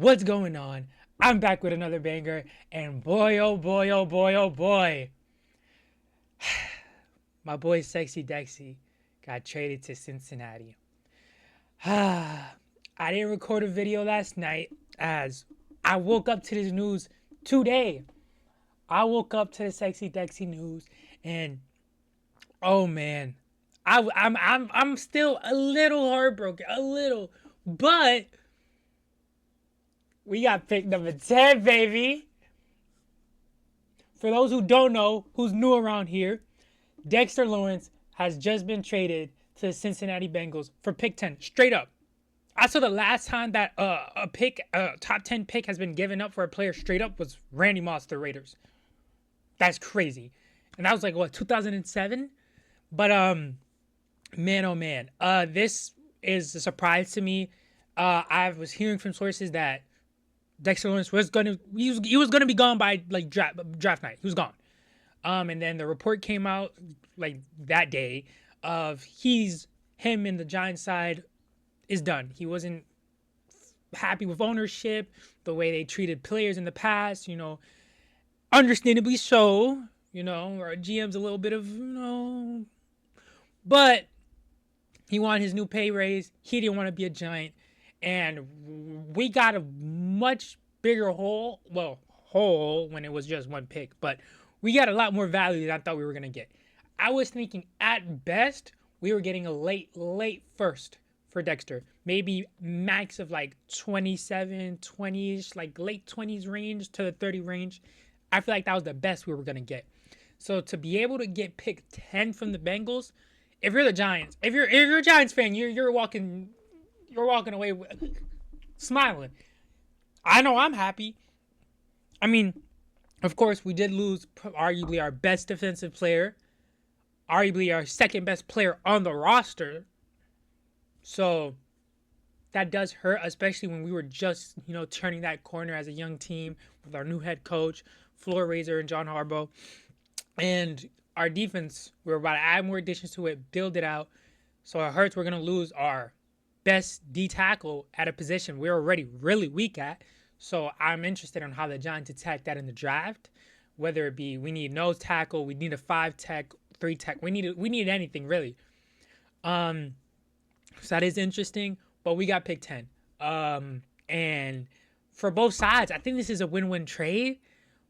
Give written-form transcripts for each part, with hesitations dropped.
What's going on? I'm back with another banger, and boy, oh boy, oh boy, oh boy, my boy Sexy Dexy got traded to Cincinnati. I didn't record a video last night as I woke up to this news today. I woke up to the Sexy Dexy news, and oh man, I'm still a little heartbroken, a little, but we got pick number 10, baby. For those who don't know, who's new around here, Dexter Lawrence has just been traded to the Cincinnati Bengals for pick 10, straight up. I saw the last time that a top 10 pick has been given up for a player straight up was Randy Moss, the Raiders. That's crazy. And that was like, what, 2007? But, man, oh man. This is a surprise to me. I was hearing from sources that Dexter Lawrence was he was gonna be gone by like draft night. He was gone. And then the report came out like that day of him and the Giants side is done. He wasn't happy with ownership, the way they treated players in the past. Understandably so. Our GM's a little bit of but he wanted his new pay raise. He didn't want to be a Giant. And we got a much bigger hole. Well, hole when it was just one pick. But we got a lot more value than I thought we were going to get. I was thinking at best we were getting a late first for Dexter. Maybe max of like 27, 20-ish, like late 20s range to the 30 range. I feel like that was the best we were going to get. So to be able to get pick 10 from the Bengals, if you're the Giants, if you're a Giants fan, you're walking away smiling. I know I'm happy. I mean, of course, we did lose arguably our best defensive player, arguably our second best player on the roster. So that does hurt, especially when we were just, turning that corner as a young team with our new head coach, floor raiser, and John Harbaugh. And our defense, we're about to add more additions to it, build it out. So it hurts we're going to lose our best D tackle at a position we're already really weak at. So I'm interested in how the Giants attack that in the draft. Whether it be we need nose tackle, we need a 5 tech, 3 tech, we need anything really. So that is interesting. But we got pick 10. And for both sides, I think this is a win-win trade.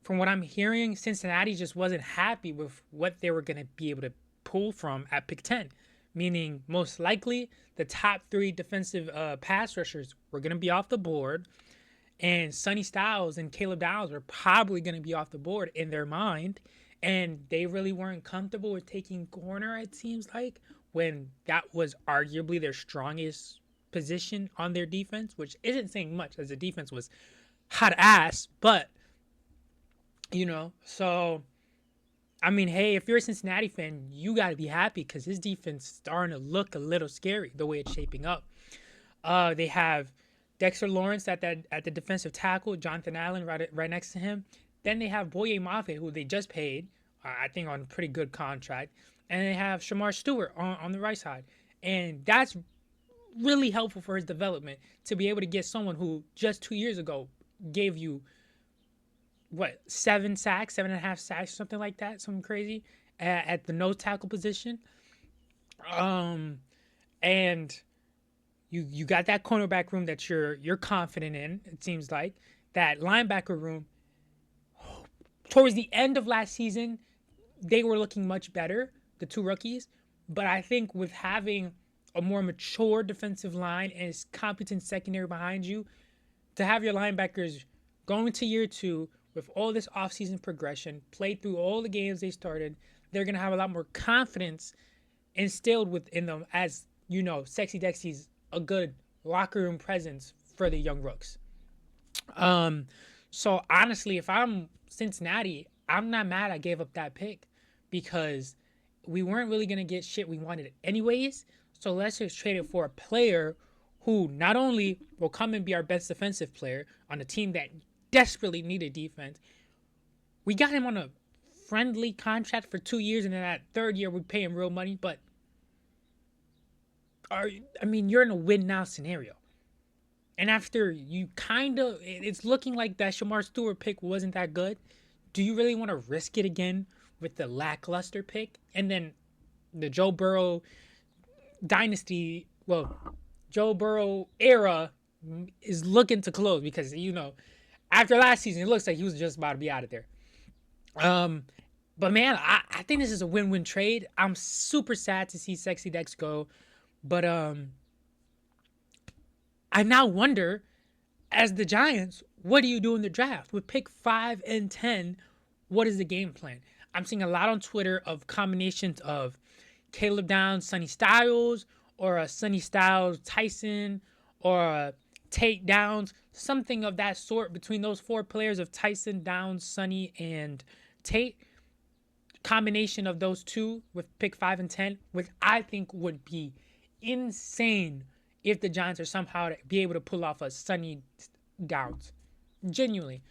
From what I'm hearing, Cincinnati just wasn't happy with what they were going to be able to pull from at pick 10. Meaning, most likely, the top 3 defensive pass rushers were going to be off the board. And Sonny Styles and Caleb Downs were probably going to be off the board in their mind. And they really weren't comfortable with taking corner, it seems like, when that was arguably their strongest position on their defense, which isn't saying much as the defense was hot ass. But, so I mean, hey, if you're a Cincinnati fan, you got to be happy because his defense is starting to look a little scary the way it's shaping up. They have Dexter Lawrence at the defensive tackle, Jonathan Allen right next to him. Then they have Boye Mafe, who they just paid, I think, on a pretty good contract. And they have Shamar Stewart on the right side. And that's really helpful for his development to be able to get someone who just 2 years ago gave you 7 sacks, 7.5 sacks, something like that, something crazy at the nose tackle position. And you got that cornerback room that you're confident in. It seems like that linebacker room. Towards the end of last season, they were looking much better, the 2 rookies. But I think with having a more mature defensive line and a competent secondary behind you, to have your linebackers going to year 2 with all this offseason progression, played through all the games they started, they're going to have a lot more confidence instilled within them as, Sexy Dexy's a good locker room presence for the young rooks. So honestly, if I'm Cincinnati, I'm not mad I gave up that pick because we weren't really going to get shit we wanted anyways. So let's just trade it for a player who not only will come and be our best defensive player on a team that desperately needed defense. We got him on a friendly contract for 2 years, and then that 3rd year we pay him real money. But you're in a win now scenario. And after you it's looking like that Shamar Stewart pick wasn't that good. Do you really want to risk it again with the lackluster pick? And then the Joe Burrow dynasty, well, Joe Burrow era is looking to close because, after last season, it looks like he was just about to be out of there. Um, but man, I think this is a win-win trade. I'm super sad to see Sexy Dex go, but I now wonder, as the Giants, what do you do in the draft with pick 5 and 10? What is the game plan? I'm seeing a lot on Twitter of combinations of Caleb Downs, Sonny Styles, or a Sonny Styles Tyson, or a Tate Downs, something of that sort between those four players of Tyson, Downs, Sonny, and Tate. Combination of those two with pick 5 and 10, which I think would be insane if the Giants are somehow to be able to pull off a Sonny Downs. Genuinely.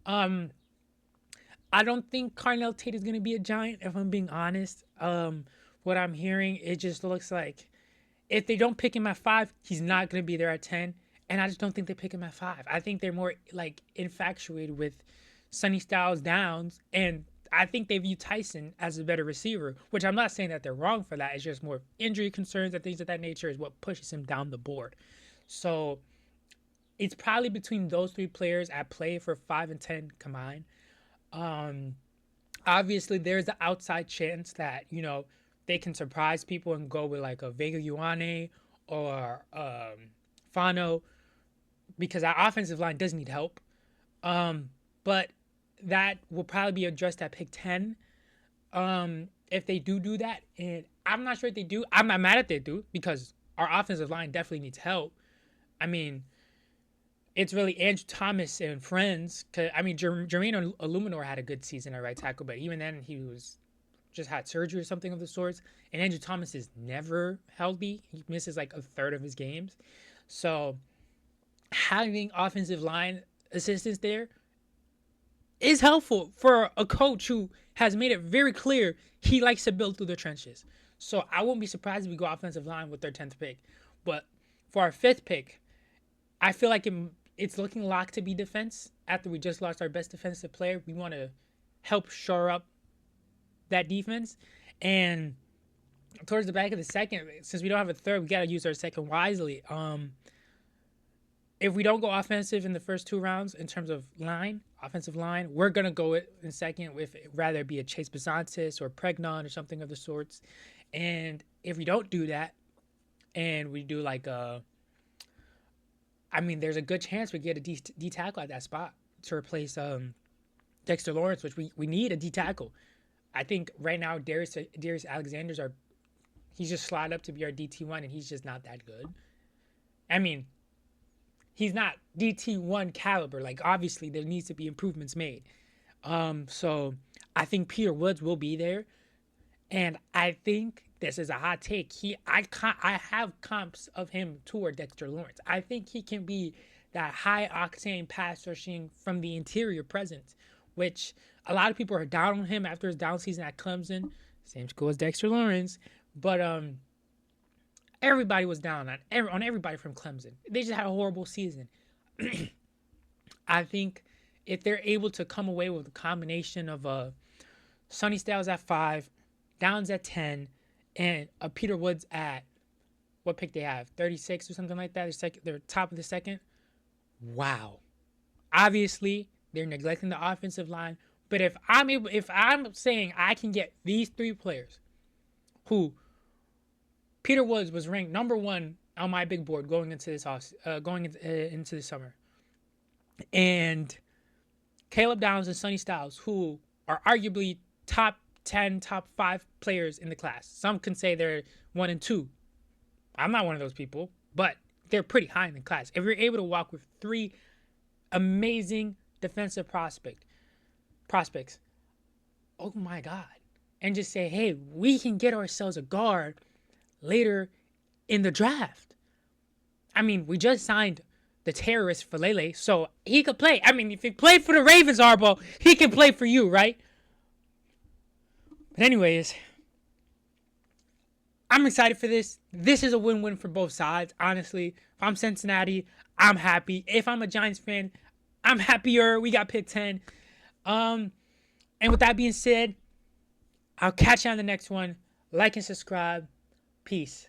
I don't think Carnell Tate is going to be a Giant, if I'm being honest. What I'm hearing, it just looks like if they don't pick him at 5, he's not going to be there at 10. And I just don't think they pick him at 5. I think they're more like infatuated with Sonny Styles Downs, and I think they view Tyson as a better receiver, which I'm not saying that they're wrong for that. It's just more injury concerns and things of that nature is what pushes him down the board. So it's probably between those three players at play for 5 and 10 combined. Obviously, there's the outside chance that, they can surprise people and go with like a Vega Ioane or Fano, because our offensive line does need help. But that will probably be addressed at pick 10. If they do that, and I'm not sure if they do. I'm not mad if they do, because our offensive line definitely needs help. I mean, it's really Andrew Thomas and friends. Jermaine Illuminor had a good season at right tackle, but even then he was just had surgery or something of the sorts. And Andrew Thomas is never healthy. He misses like a third of his games. So having offensive line assistance there is helpful for a coach who has made it very clear he likes to build through the trenches. So I won't be surprised if we go offensive line with their 10th pick. But for our 5th pick, I feel like it's looking locked to be defense. After we just lost our best defensive player, we want to help shore up that defense. And towards the back of the second, since we don't have a third, we got to use our second wisely. If we don't go offensive in the first 2 rounds in terms of offensive line, we're going to go it in second with rather it be a Chase Besantis or Pregnon or something of the sorts. And if we don't do that and we do like there's a good chance we get a D tackle at that spot to replace Dexter Lawrence, which we need a D tackle. I think right now Darius Alexander's he's just slotted up to be our DT1, and he's just not that good. I mean, he's not DT1 caliber. Like, obviously, there needs to be improvements made. So I think Peter Woods will be there, and I think this is a hot take. I have comps of him toward Dexter Lawrence. I think he can be that high octane pass rushing from the interior presence, which a lot of people are down on him after his down season at Clemson. Same school as Dexter Lawrence, but everybody was down on everybody from Clemson. They just had a horrible season. I think if they're able to come away with a combination of Sonny Styles at 5, Downs at 10, and a Peter Woods at what pick they have, 36 or something like that. They're top of the second. Wow. Obviously, they're neglecting the offensive line. But if I'm saying I can get these 3 players, who Peter Woods was ranked number 1 on my big board going into this into the summer, and Caleb Downs and Sonny Styles, who are arguably top 10, top 5 players in the class. Some can say they're 1 and 2. I'm not one of those people, but they're pretty high in the class. If you're able to walk with 3 amazing defensive prospects, oh my God, and just say, hey, we can get ourselves a guard later in the draft. I mean, we just signed the terrorist Falele, so he could play. I mean, if he played for the Ravens, Arbo, he can play for you, right? But anyways, I'm excited for this. This is a win-win for both sides, honestly. If I'm Cincinnati, I'm happy. If I'm a Giants fan, I'm happier. We got pick 10. And with that being said, I'll catch you on the next one. Like and subscribe. Peace.